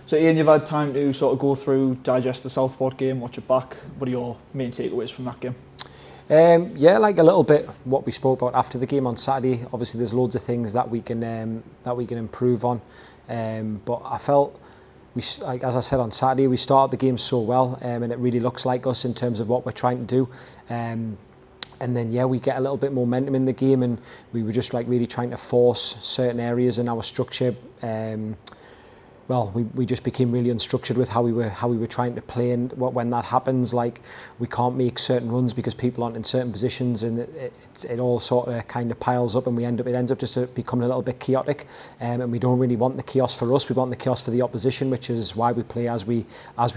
So Ian, you've had time to sort of go through, digest the Southport game, watch it back. What are your main takeaways from that game? Yeah, like a little bit what we spoke about after the game on Saturday. Obviously, there's loads of things that we can improve on, but I felt like, as I said on Saturday, we started the game so well, and it really looks like us in terms of what we're trying to do. And then we get a little bit momentum in the game, and we were just like really trying to force certain areas in our structure. We just became really unstructured with how we were trying to play, and when that happens, like, we can't make certain runs because people aren't in certain positions, and it all sort of kind of piles up, and it ends up just becoming a little bit chaotic, and we don't really want the chaos for us. We want the chaos for the opposition, which is why we play as we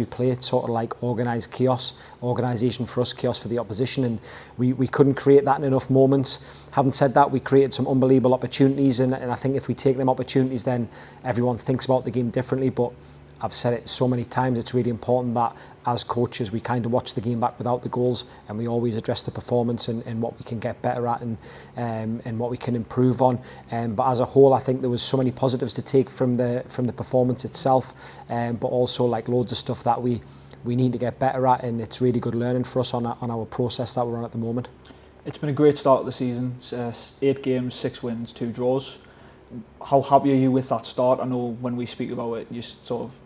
play. It's sort of like organised chaos, organisation for us, chaos for the opposition, and we couldn't create that in enough moments. Having said that, we created some unbelievable opportunities, and I think if we take them opportunities, then everyone thinks about the game differently. But I've said it so many times, it's really important that as coaches we kind of watch the game back without the goals, and we always address the performance and what we can get better at, and what we can improve on. But as a whole, I think there was so many positives to take from the performance itself, but also like loads of stuff that we need to get better at, and it's really good learning for us on our process that we're on at the moment. It's been a great start of the season. 8 games, 6 wins, 2 draws. How happy are you with that start? I know when we speak about it,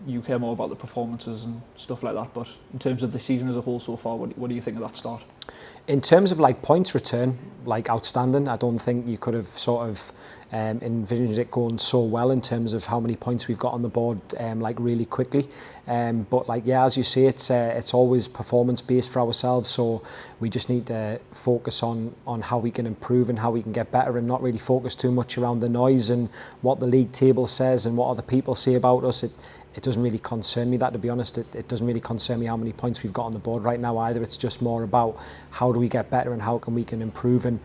you care more about the performances and stuff like that, but in terms of the season as a whole so far, what do you think of that start? In terms of like points return, like outstanding. I don't think you could have sort of envisioned it going so well in terms of how many points we've got on the board, like really quickly. But like, yeah, as you say, it's always performance based for ourselves. So we just need to focus on how we can improve and how we can get better, and not really focus too much around the noise and what the league table says and what other people say about us. It doesn't really concern me that, to be honest. It doesn't really concern me how many points we've got on the board right now either. It's just more about how do we get better and how can we can improve. And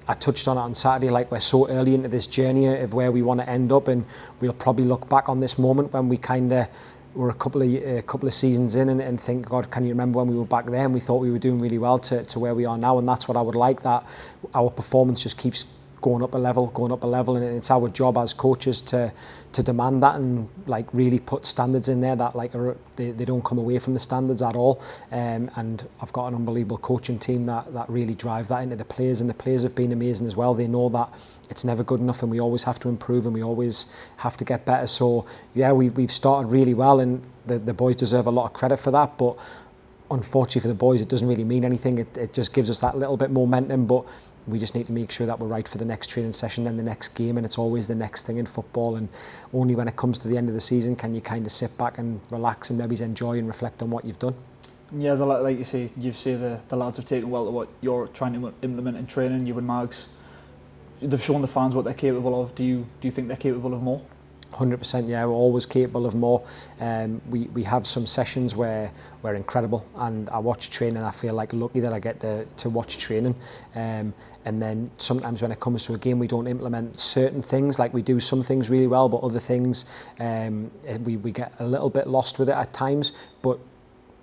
I touched on it on Saturday, like, we're so early into this journey of where we want to end up, and we'll probably look back on this moment when we kind of were a couple of seasons in and think, God, can you remember when we were back there and we thought we were doing really well to where we are now? And that's what I would like, that our performance just keeps going up a level, and it's our job as coaches to demand that and like really put standards in there that like they don't come away from the standards at all. And I've got an unbelievable coaching team that really drive that into the players, and the players have been amazing as well. They know that it's never good enough, and we always have to improve, and we always have to get better. So yeah, we've started really well, and the boys deserve a lot of credit for that. But unfortunately for the boys, it doesn't really mean anything. It just gives us that little bit momentum, but we just need to make sure that we're right for the next training session, then the next game, and it's always the next thing in football. And only when it comes to the end of the season can you kind of sit back and relax and maybe enjoy and reflect on what you've done. Yeah, like you say the lads have taken well to what you're trying to implement in training. You and Mags, they've shown the fans what they're capable of. Do you think they're capable of more? 100%, yeah, we're always capable of more. We have some sessions where we're incredible, and I watch training, I feel like lucky that I get to watch training. And then sometimes when it comes to a game, we don't implement certain things. Like, we do some things really well, but other things we get a little bit lost with it at times. But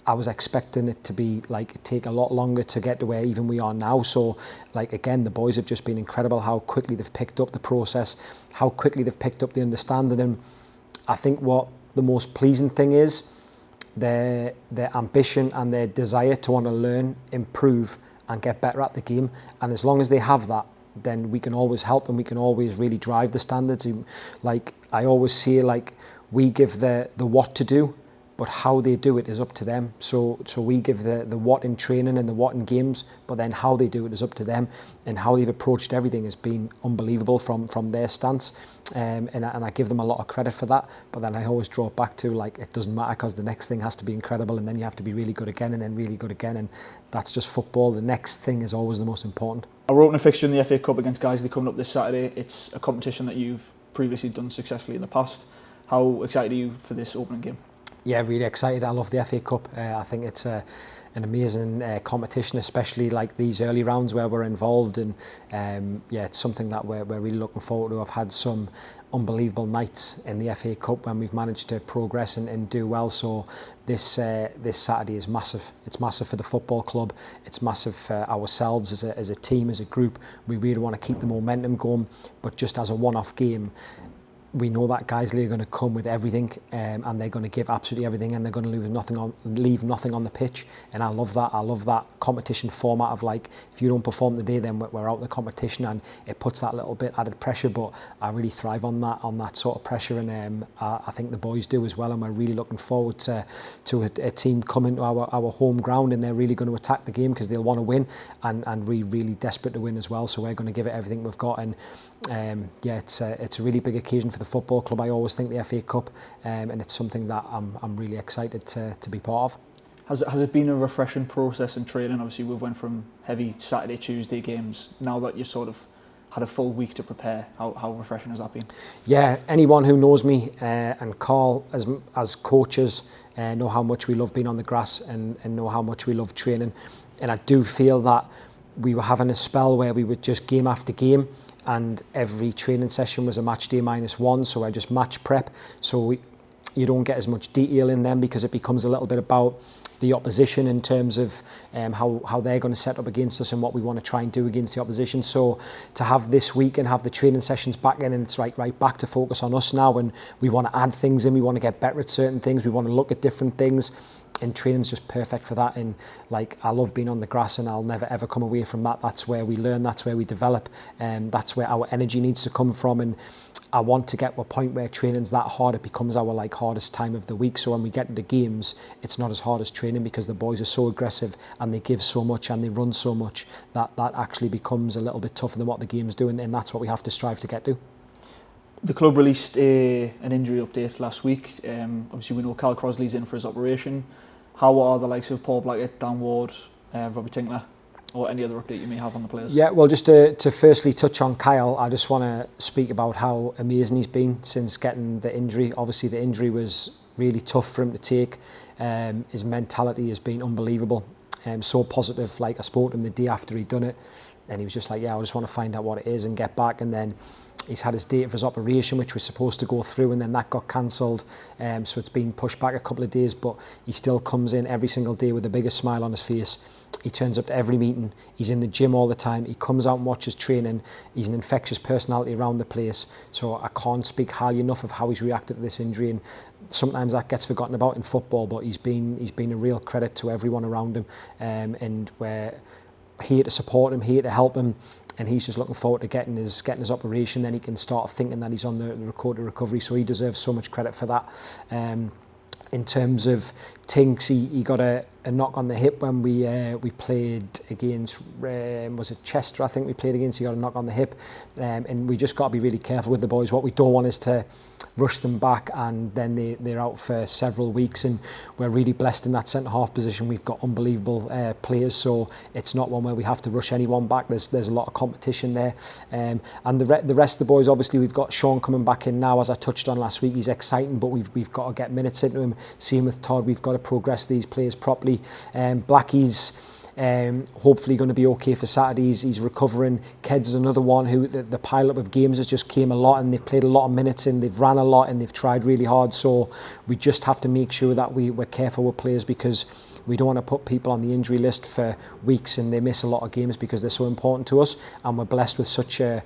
I was expecting it to be like take a lot longer to get to where even we are now. So like, again, the boys have just been incredible how quickly they've picked up the process, how quickly they've picked up the understanding. And I think what the most pleasing thing is their ambition and their desire to want to learn, improve and get better at the game. And as long as they have that, then we can always help, and we can always really drive the standards. Like, I always say, like, we give the what to do, but how they do it is up to them. So we give the what in training and the what in games, but then how they do it is up to them. And how they've approached everything has been unbelievable from their stance. And I give them a lot of credit for that. But then I always draw it back to, like, it doesn't matter, because the next thing has to be incredible, and then you have to be really good again, and then really good again. And that's just football. The next thing is always the most important. Our opening fixture in the FA Cup against Guiseley coming up this Saturday. It's a competition that you've previously done successfully in the past. How excited are you for this opening game? Yeah, really excited. I love the FA Cup. I think it's an amazing competition, especially like these early rounds where we're involved. And yeah, it's something that we're really looking forward to. I've had some unbelievable nights in the FA Cup when we've managed to progress and do well. So this Saturday is massive. It's massive for the football club. It's massive for ourselves as a team, as a group. We really want to keep the momentum going. But just as a one-off game, we know that Guiseley are going to come with everything, and they're going to give absolutely everything, and they're going to leave nothing on the pitch. And I love that. I love that competition format of like, if you don't perform today, then we're out of the competition, and it puts that little bit added pressure. But I really thrive on that sort of pressure, and I think the boys do as well. And we're really looking forward to a team coming to our home ground, and they're really going to attack the game because they'll want to win, and we're really desperate to win as well. So we're going to give it everything we've got, and it's a really big occasion for the football club. I always think the FA Cup, and it's something that I'm really excited to be part of. Has it been a refreshing process in training? Obviously, we went from heavy Saturday, Tuesday games. Now that you sort of had a full week to prepare, how refreshing has that been? Yeah, anyone who knows me and Carl as coaches know how much we love being on the grass and know how much we love training. And I do feel that we were having a spell where we would just game after game, and every training session was a match day -1, so I just match prep. So you don't get as much detail in them because it becomes a little bit about the opposition in terms of how they're going to set up against us and what we want to try and do against the opposition. So to have this week and have the training sessions back in, and it's right back to focus on us now, and we want to add things in, we want to get better at certain things, we want to look at different things, and training's just perfect for that. And like, I love being on the grass, and I'll never ever come away from that. That's where we learn, that's where we develop, and that's where our energy needs to come from. And I want to get to a point where training's that hard, it becomes our hardest time of the week. So when we get to the games, it's not as hard as training, because the boys are so aggressive and they give so much and they run so much that actually becomes a little bit tougher than what the games do, and that's what we have to strive to get to. The club released an injury update last week. Obviously, we know Kyle Crosley's in for his operation. How are the likes of Paul Blackett, Dan Ward, Robbie Tinkler, or any other update you may have on the players? Yeah, well, just to firstly touch on Kyle, I just want to speak about how amazing he's been since getting the injury. Obviously, the injury was really tough for him to take. His mentality has been unbelievable, so positive. Like, I spoke to him the day after he'd done it, and he was just like, yeah, I just want to find out what it is and get back. And then he's had his date of his operation, which was supposed to go through, and then that got cancelled. So it's been pushed back a couple of days, but he still comes in every single day with the biggest smile on his face. He turns up to every meeting. He's in the gym all the time. He comes out and watches training. He's an infectious personality around the place. So I can't speak highly enough of how he's reacted to this injury. And sometimes that gets forgotten about in football, but he's been a real credit to everyone around him. And we're here to support him, here to help him. And he's just looking forward to getting his operation. Then he can start thinking that he's on the road to recovery. So he deserves so much credit for that. In terms of Tinks, he got a knock on the hip when we played against, was it Chester, I think we played against. He got a knock on the hip, and we just got to be really careful with the boys. What we don't want is to rush them back and then they're out for several weeks, and we're really blessed in that centre-half position. We've got unbelievable players, so it's not one where we have to rush anyone back. There's a lot of competition there, and the rest of the boys, obviously we've got Sean coming back in now, as I touched on last week. He's exciting, but we've got to get minutes into him. Same with Todd, we've got to progress these players properly. Blackie's hopefully going to be okay for Saturdays. He's recovering. Keds is another one who the pile-up of games has just came a lot, and they've played a lot of minutes and they've ran a lot and they've tried really hard. So we just have to make sure that we're careful with players, because we don't want to put people on the injury list for weeks and they miss a lot of games because they're so important to us. And we're blessed with such a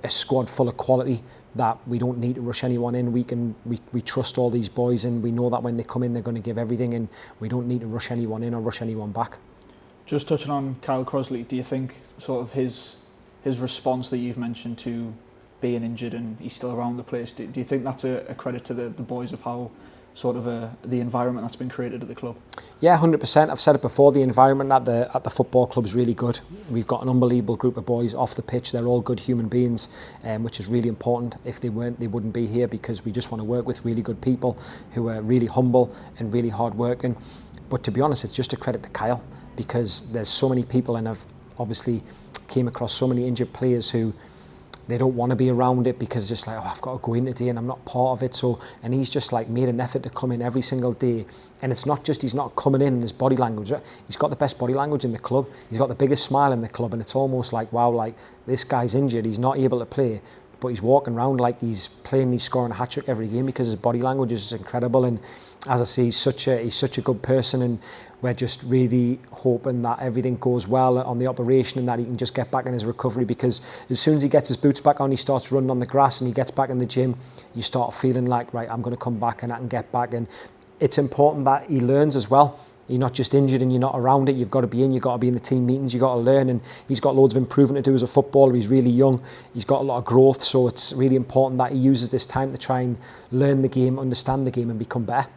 squad full of quality that we don't need to rush anyone in. We trust all these boys, and we know that when they come in they're going to give everything, and we don't need to rush anyone in or rush anyone back. Just touching on Kyle Crosley, do you think sort of his response that you've mentioned to being injured and he's still around the place, do you think that's a credit to the boys of how sort of the environment that's been created at the club? Yeah, 100%. I've said it before, the environment at the football club is really good. We've got an unbelievable group of boys off the pitch. They're all good human beings, which is really important. If they weren't, they wouldn't be here, because we just want to work with really good people who are really humble and really hard working. But to be honest, it's just a credit to Kyle, because there's so many people, and I've obviously came across so many injured players who they don't want to be around it because it's just like, oh, I've got to go in today and I'm not part of it. So, and he's just like made an effort to come in every single day. And it's not just he's not coming in his body language. He's got the best body language in the club. He's got the biggest smile in the club. And it's almost like, wow, like this guy's injured. He's not able to play. but he's walking around like he's playing, he's scoring a hat-trick every game because his body language is incredible. And as I say, he's such a good person, and we're just really hoping that everything goes well on the operation and that he can just get back in his recovery, because as soon as he gets his boots back on, he starts running on the grass and he gets back in the gym, you start feeling like, right, I'm going to come back and I can get back. And it's important that he learns as well. You're not just injured and you're not around it. You've got to be in, you've got to be in the team meetings, you've got to learn. And he's got loads of improvement to do as a footballer. He's really young. He's got a lot of growth. So it's really important that he uses this time to try and learn the game, understand the game and become better.